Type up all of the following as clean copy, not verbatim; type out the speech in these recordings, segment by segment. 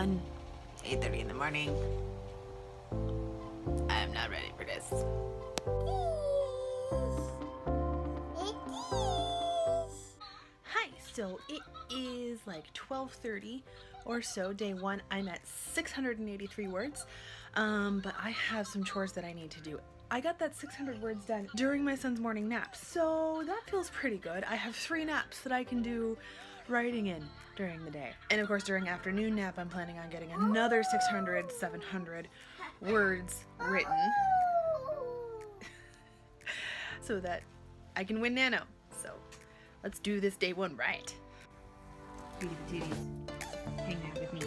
1, 8:30 in the morning. I'm not ready for this. Hi, so it is like 12:30 or so, day 1. I'm at 683 words, but I have some chores that I need to do. I got that 600 words done during my son's morning nap, so that feels pretty good. I have 3 naps that I can do writing in during the day. And of course, during afternoon nap, I'm planning on getting another 600, 700 words written so that I can win Nano. So let's do this day 1 right. Beauty patooties, hang out with me.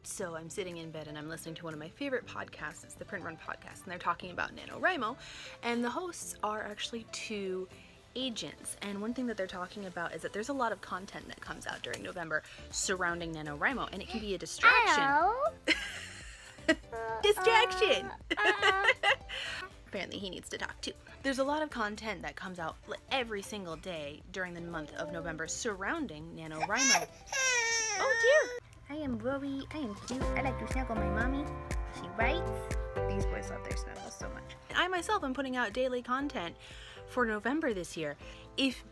So I'm sitting in bed and I'm listening to one of my favorite podcasts. It's the Print Run podcast, and they're talking about NaNoWriMo, and the hosts are actually 2 agents. And one thing that they're talking about is that there's a lot of content that comes out during November surrounding NaNoWriMo, and it can be a distraction. Distraction! Apparently he needs to talk too. There's a lot of content that comes out every single day during the month of November surrounding NaNoWriMo. Oh dear! I am Rory. I am cute. I like to snuggle my mommy. She writes. These boys love their snuggles so much. I myself am putting out daily content for November this year. If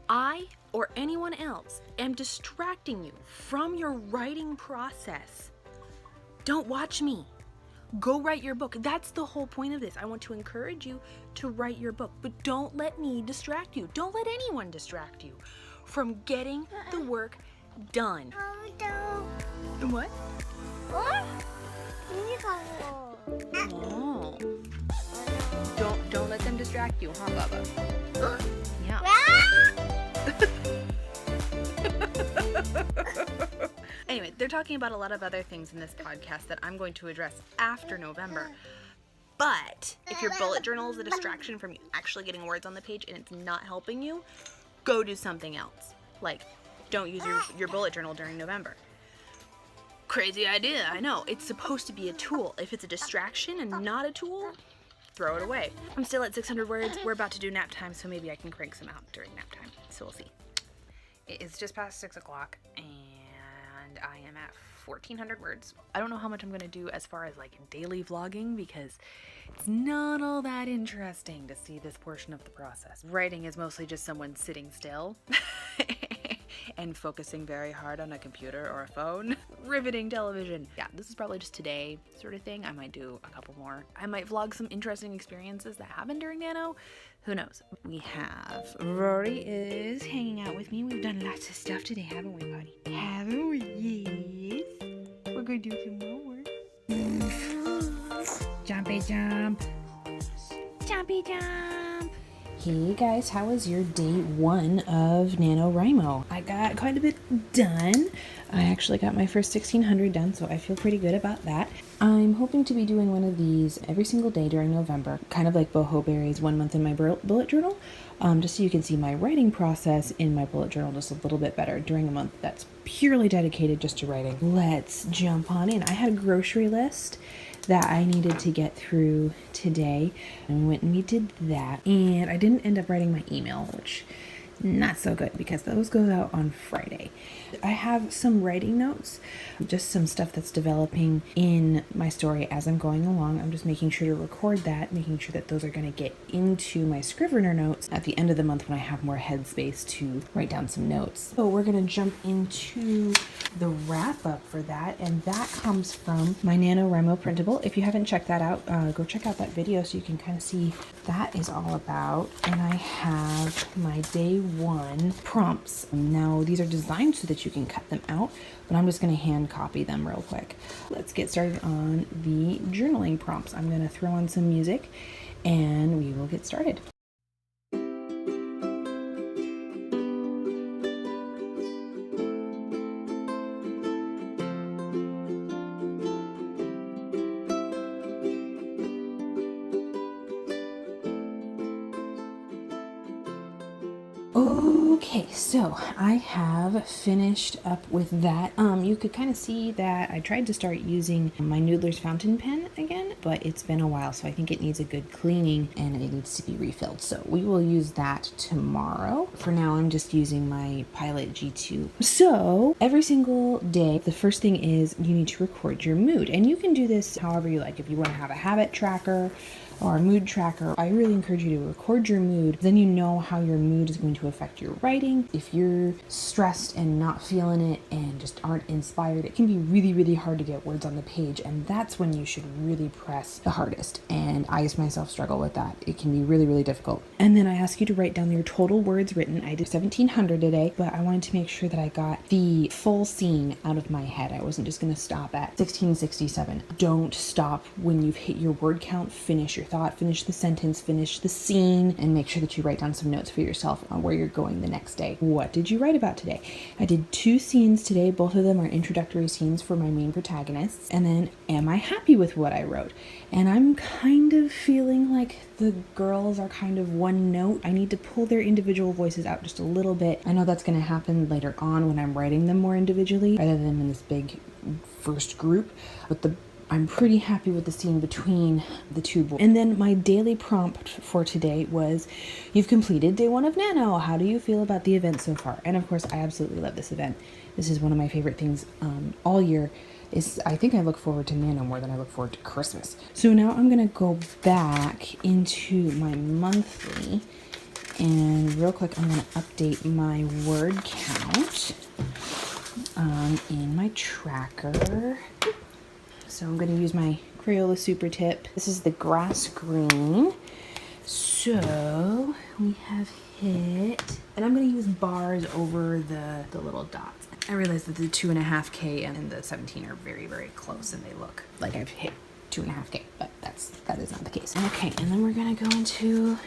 I or anyone else am distracting you from your writing process, don't watch me. Go write your book. That's the whole point of this. I want to encourage you to write your book, but don't let me distract you. Don't let anyone distract you from getting the work done. What? Oh. Don't let them distract you, huh, Bubba? Yeah. Anyway, they're talking about a lot of other things in this podcast that I'm going to address after November. But if your bullet journal is a distraction from you actually getting words on the page and it's not helping you, go do something else. Like, don't use your bullet journal during November. Crazy idea, I know. It's supposed to be a tool. If it's a distraction and not a tool, throw it away. I'm still at 600 words. We're about to do nap time, so maybe I can crank some out during nap time. So we'll see. It is just past 6 o'clock, and I am at 1,400 words. I don't know how much I'm going to do as far as like daily vlogging, because it's not all that interesting to see this portion of the process. Writing is mostly just someone sitting still and focusing very hard on a computer or a phone. Riveting television. Yeah, this is probably just today sort of thing. I might do a couple more. I might vlog some interesting experiences that happened during Nano. Who knows? We have Rory is hanging out with me. We've done lots of stuff today, haven't we, buddy? Haven't we? Yes. We're going to do some more work. Jumpy jump. Jumpy jump. Hey guys, how was your day 1 of NaNoWriMo? I got quite a bit done. I actually got my first 1,600 done, so I feel pretty good about that. I'm hoping to be doing one of these every single day during November, kind of like Boho Berry's 1 month in my bullet journal, just so you can see my writing process in my bullet journal just a little bit better during a month that's purely dedicated just to writing. Let's jump on in. I had a grocery list that I needed to get through today, and we went and we did that, and I didn't end up writing my email, which not so good because those go out on Friday. I have some writing notes, just some stuff that's developing in my story as I'm going along. I'm just making sure to record that, making sure that those are going to get into my Scrivener notes at the end of the month when I have more headspace to write down some notes. So we're going to jump into the wrap up for that, and that comes from my NaNoWriMo printable. If you haven't checked that out, go check out that video so you can kind of see what that is all about. And I have my day 1 prompts. Now these are designed so that you can cut them out, but I'm just going to hand copy them real quick. Let's get started on the journaling prompts. I'm going to throw on some music and we will get started. Okay, so I have finished up with that. You could kind of see that I tried to start using my Noodler's fountain pen again, but it's been a while, so I think it needs a good cleaning and it needs to be refilled. So we will use that tomorrow. For now, I'm just using my Pilot G2. So every single day, the first thing is you need to record your mood, and you can do this however you like. If you want to have a habit tracker or a mood tracker, I really encourage you to record your mood. Then you know how your mood is going to affect your writing. If you're stressed and not feeling it and just aren't inspired, it can be really, really hard to get words on the page, and that's when you should really press the hardest. And I myself struggle with that. It can be really, really difficult. And then I ask you to write down your total words written. I did 1,700 today, but I wanted to make sure that I got the full scene out of my head. I wasn't just gonna stop at 1667. Don't stop when you've hit your word count. Finish your thought, finish the sentence, finish the scene, and make sure that you write down some notes for yourself on where you're going the next day. What did you write about today? I did 2 scenes today. Both of them are introductory scenes for my main protagonists. And then, am I happy with what I wrote? And I'm kind of feeling like the girls are kind of one note. I need to pull their individual voices out just a little bit. I know that's going to happen later on when I'm writing them more individually rather than in this big first group. But I'm pretty happy with the scene between the two boys. And then my daily prompt for today was, you've completed day 1 of Nano. How do you feel about the event so far? And of course, I absolutely love this event. This is one of my favorite things all year. I think I look forward to Nano more than I look forward to Christmas. So now I'm gonna go back into my monthly, and real quick, I'm gonna update my word count in my tracker. So I'm going to use my Crayola Super Tip. This is the grass green. So we have hit, and I'm going to use bars over the little dots. I realize that the 2.5K and the 17 are very, very close, and they look like I've hit 2.5K, but that is not the case. Okay, and then we're going to go into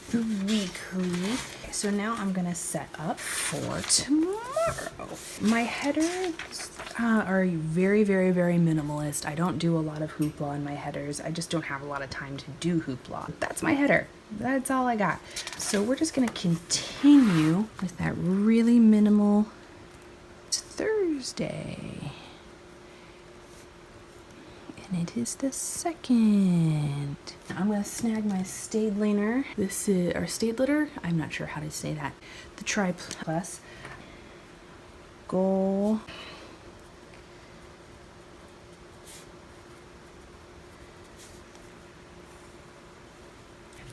the weekly. So now I'm going to set up for tomorrow. My headers are very, very, very minimalist. I don't do a lot of hoopla in my headers. I just don't have a lot of time to do hoopla. That's my header. That's all I got. So we're just going to continue with that really minimal. It's Thursday. And it is the 2nd. I'm going to snag my Staedtler. This is, or Staedtler? I'm not sure how to say that. The Tri Plus. Goal.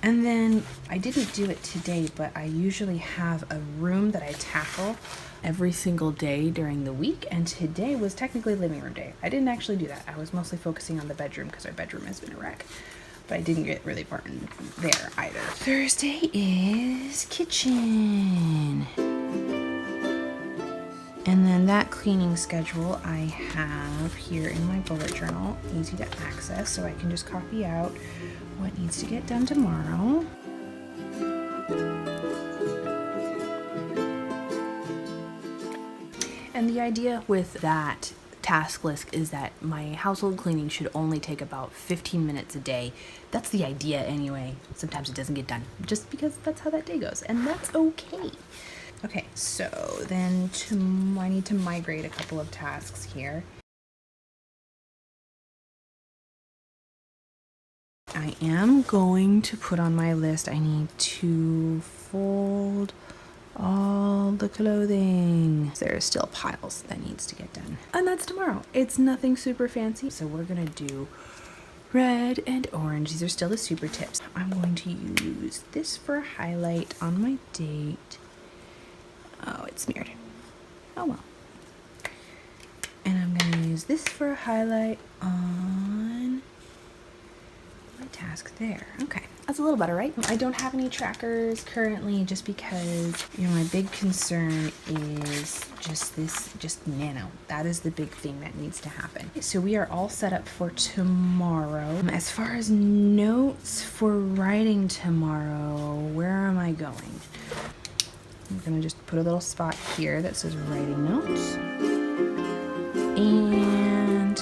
And then I didn't do it today, but I usually have a room that I tackle every single day during the week, and today was technically living room day. I didn't actually do that. I was mostly focusing on the bedroom because our bedroom has been a wreck, but I didn't get really far in there either. Thursday is kitchen. And then that cleaning schedule I have here in my bullet journal, easy to access, so I can just copy out what needs to get done tomorrow. And the idea with that task list is that my household cleaning should only take about 15 minutes a day. That's the idea anyway. Sometimes it doesn't get done just because that's how that day goes, and that's okay. Okay, so then I need to migrate a couple of tasks here. I am going to put on my list, I need to fold all the clothing. There are still piles that needs to get done. And that's tomorrow. It's nothing super fancy. So we're gonna do red and orange. These are still the super tips. I'm going to use this for a highlight on my date. Oh, it's smeared. Oh well. And I'm gonna use this for a highlight on my task there. Okay, that's a little better, right? I don't have any trackers currently just because, my big concern is just Nano. That is the big thing that needs to happen. So we are all set up for tomorrow. As far as notes for writing tomorrow, where am I going? I'm gonna just put a little spot here that says writing notes. And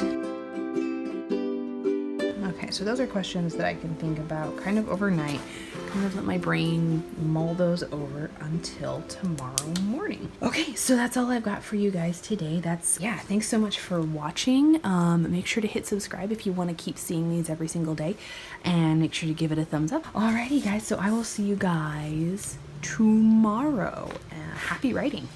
okay, Okay, so those are questions that I can think about kind of overnight, kind of let my brain mull those over until tomorrow morning. Okay, so that's all I've got for you guys today. Thanks so much for watching. Make sure to hit subscribe if you want to keep seeing these every single day, and make sure to give it a thumbs up. Alrighty guys, so I will see you guys tomorrow. Happy writing.